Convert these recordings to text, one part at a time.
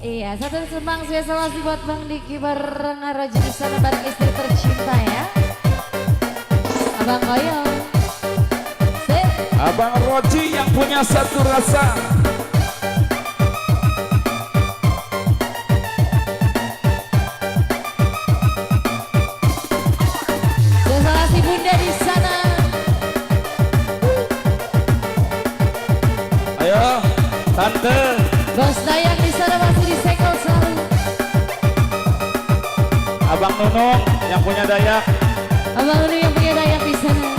Iya, satu sembang spesial masih buat Bang Diki bareng Roji di sana bareng istri tercinta ya. Abang Koyong. Abang Roji yang punya satu rasa. Spesial si Bunda di sana. Ayo, Tante. Bos Dayak di sana masih disekel selalu. Abang Nunung yang punya Dayak. Abang Nunung yang punya Dayak di sana.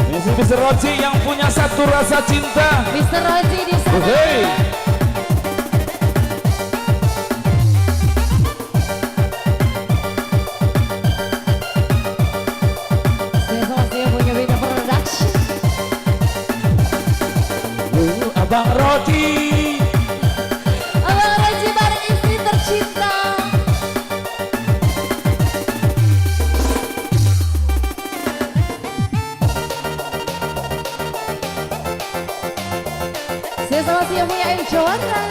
Ini si Mr. Roji yang punya satu rasa cinta. Mr. Roji di sana. Hey. Abang Roji. Abang Roji bareng istri tercinta. Saya sama si yang punya air juara.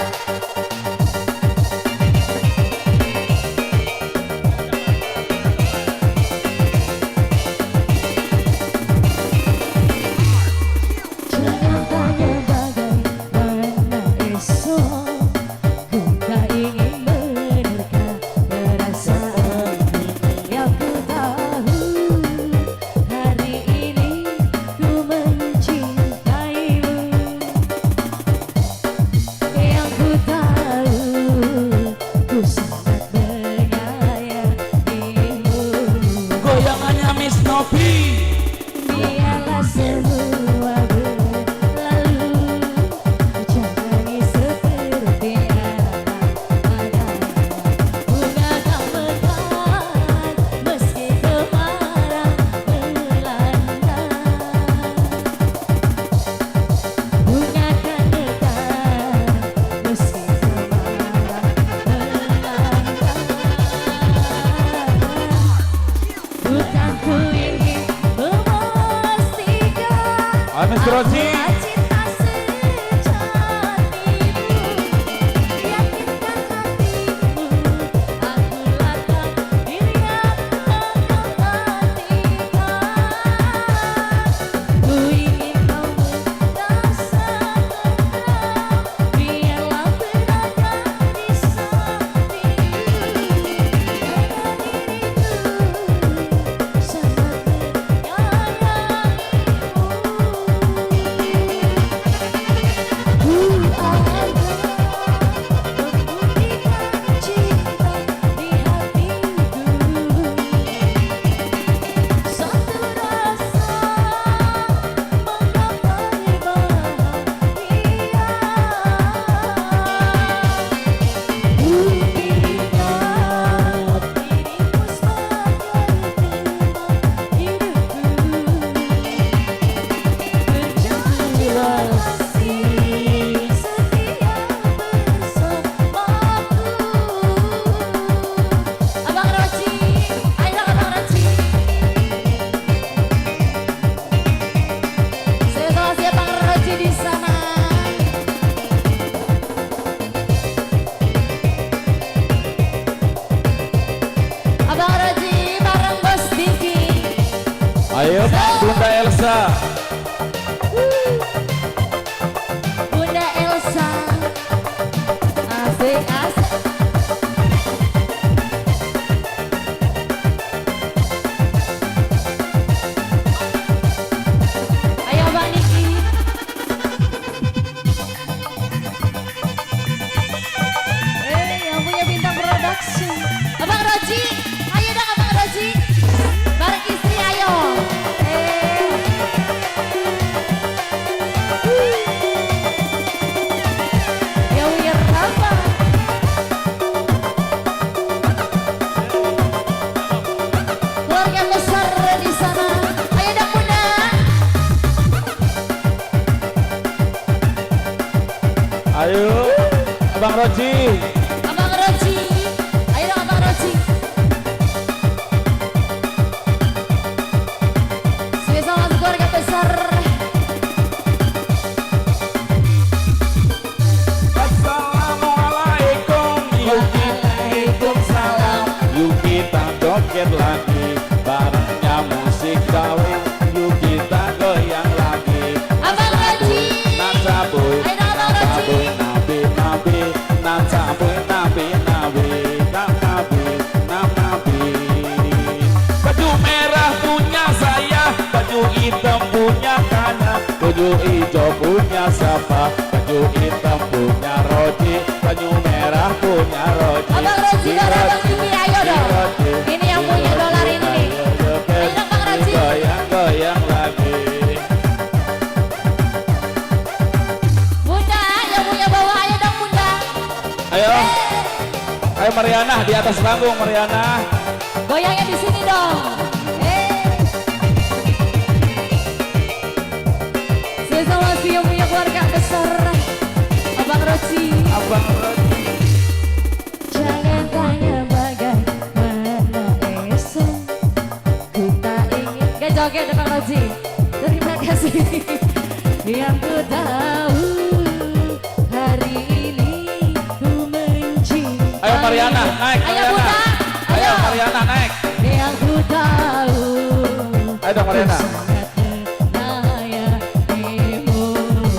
Biarlah semua berlalu, jalani seperti ada. Bunga tak mekar meski kemarau melanda. Bunga kan mekar meski kemarau melanda. Bukan ku ingin Mr. Roji. cinta sejatimu, yakinkan hatimu, aku lakak diri yang memperhatikan. Ku ingin kau merasakan, biarlah berada di sampingku, dengan diriku sangat menyayangimu. Ayo Bunda Elsa. Bunda Elsa. Asik asik. Ayo Bang Niki. Yang punya bintang produksi. Abang Roji. Ayo dong Abang Roji. Bareng istri ayo. Keluarga besar di sana. Ayo dong Bunda. Ayo Abang Roji. Abang Roji. Ayo dong Abang Roji. joget lagi, barengnya musik gawe, yuk kita goyang lagi. Abang Roji, Nacaboy, ayo Abang Roji. nabi, nabi, nacaboy, nabi, nabi, nabi, nabi. Baju merah punya saya, baju hitam punya Kana, baju hijau punya siapa, baju hitam punya Roji, baju merah punya Roji. Abang Roji dan Abang Diki, ayo dong. Ini yang punya dolar ini nih. Ayo dong Bang Roji. Goyang-goyang lagi. Bunda, yang punya bawah ayo dong Bunda. Ayo, ayo Mariana di atas panggung Mariana. Goyangnya di sini dong. Selamat yang punya keluarga besar Abang Roji. Abang Roji. Jangan tanya bagaimana esok, ku tak ingin. Gak joget Abang Roji. Terima kasih. Yang ku tahu hari ini ku mencintai. Ayo Mariana naik. Ayo Mariana. Bunda. Ayo Mariana naik. Yang ku tahu. Ayo dong Mariana.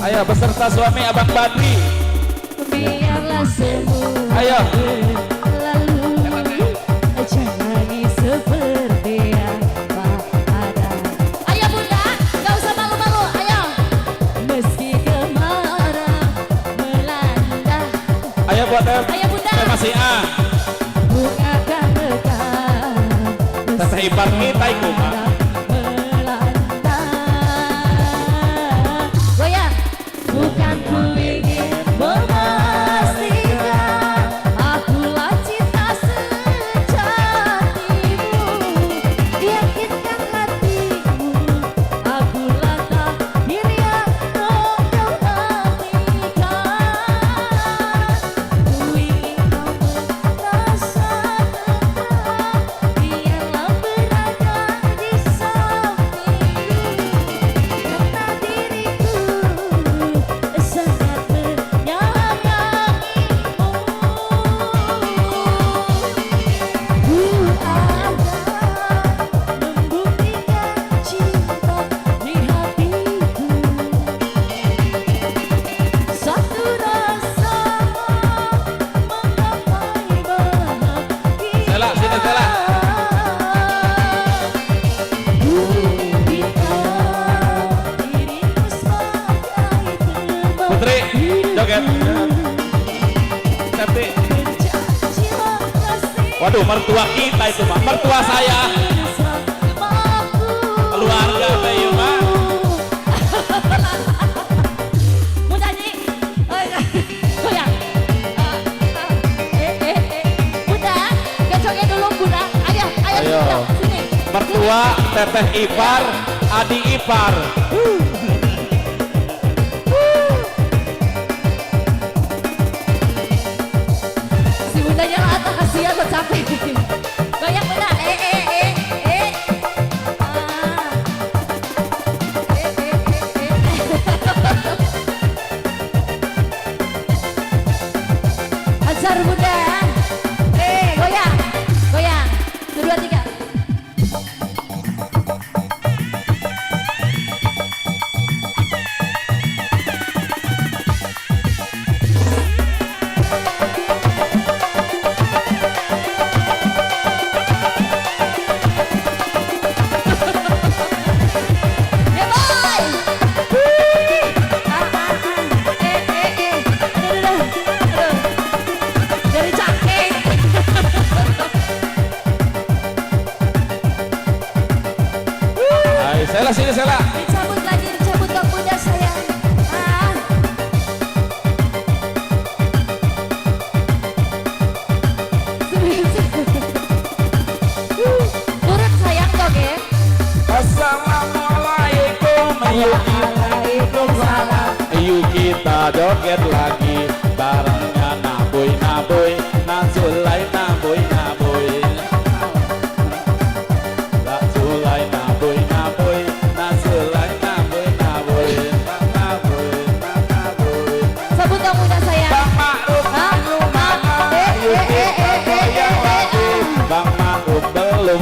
Ayo beserta suami Abang Badri. Biarlah semua Ayo. lalu, jalani seperti apa ada. Ayo Bunda, gak usah malu-malu, ayo. Meski kemarau melanda, Ayo buat ayo Bunda. masih A. Bunga akan mekar, Teteh ipar kita iku Mak. melanda. Goyang. Bukan ku ingin memastikan akulah cinta sejatimu, yakinkan hatimu akulah takdir yang kau nantikan. Ku ingin kau merasa tenang, biarlah berada di sampingku, karena diriku sangat menyayangimu. Ku akan membuktikan cinta di hatiku. Satu rasa menggapai bahagia. Sela, sini, Sela. Dirimu sebagai teman Putri joget. Cantik. Waduh mertua kita itu Mak. Mertua saya. Keluarga Bayu Mak. Mau nyanyi? Goyang. Bunda, kecoknya dulu Bunda. Ayo, ayo Ayo. Bunda, sini. Mertua teteh ipar, adik ipar. Si Bundanya rata kasihan lo capek. Goyang Bunda. Ah. Ajar Bunda. Goyang. Goyang. 1, 2, 3. Ya boy. Aduh. Dari cakek. Ayo Sela sini Sela. Dicabut lagi, dicabut Bang Bunda sayang. Turut sayang dong ya. Assalamualaikum. Waalaikumsalam. Yuk kita joget lagi, barengnya naboy naboy, nasulai naboy naboy. Nasulai naboy naboy, nasulai naboy naboy, naboy naboy. Sabut Bang Bunda sayang. Bang Ma'ruf Hah? mana? Yuk kita goyang lagi, Bang Ma'ruf belum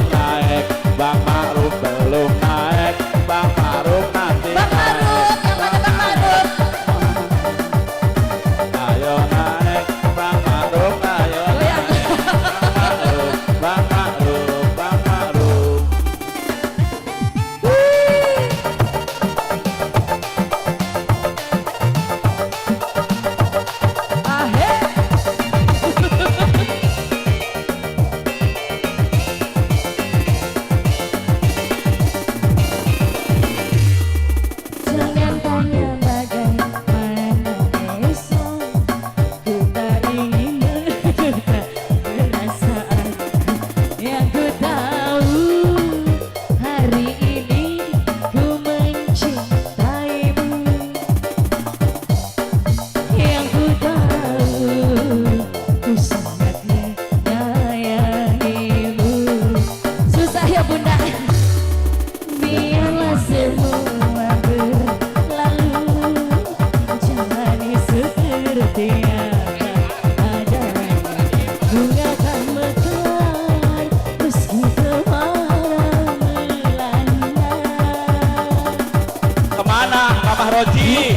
Roji.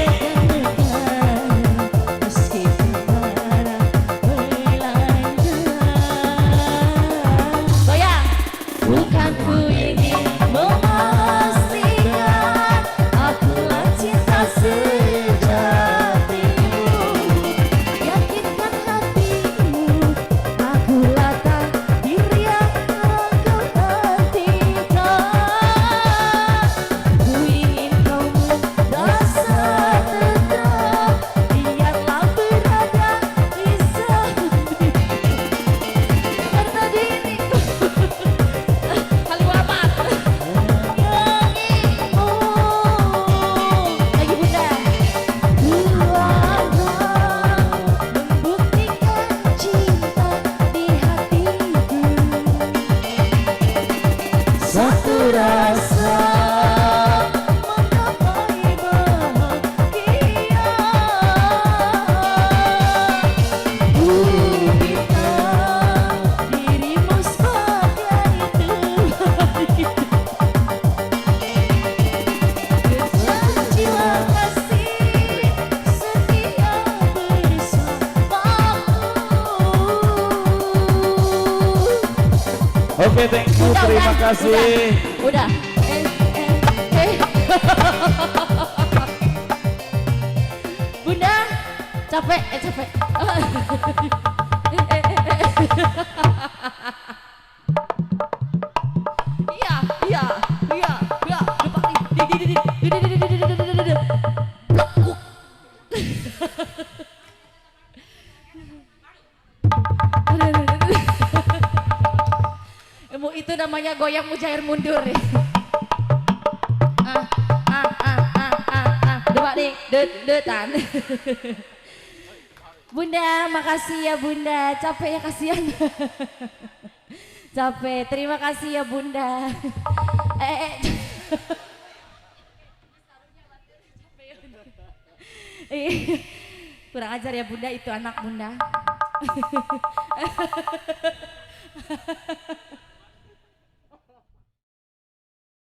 Goyang. Bukan ku ingin memastikan akulah cinta sejatimu. Yakinkan hatimu, akulah takdir yang kau nantikan. Ku ingin kau merasa tenang, biarlah berada di samping. Karena diriku paling amat. Lagi bunda. Membuktikan cinta di hatiku. Satu rasa menggapai bahagia. Ku minta dirimu sebagai temani. Berjanjilah kasih setia bersamamu. Oke, thank you, terima kasih. Udah. Bunda, capek, capek. Iya, iya, iya, iya. Depan nih. Blekuk. Itu namanya goyang mujair mundur nih. Depak nih, detan. Bunda, makasih ya Bunda. Capek ya, kasihan. Capek. Terima kasih ya Bunda. Kurang ajar ya Bunda, itu anak Bunda.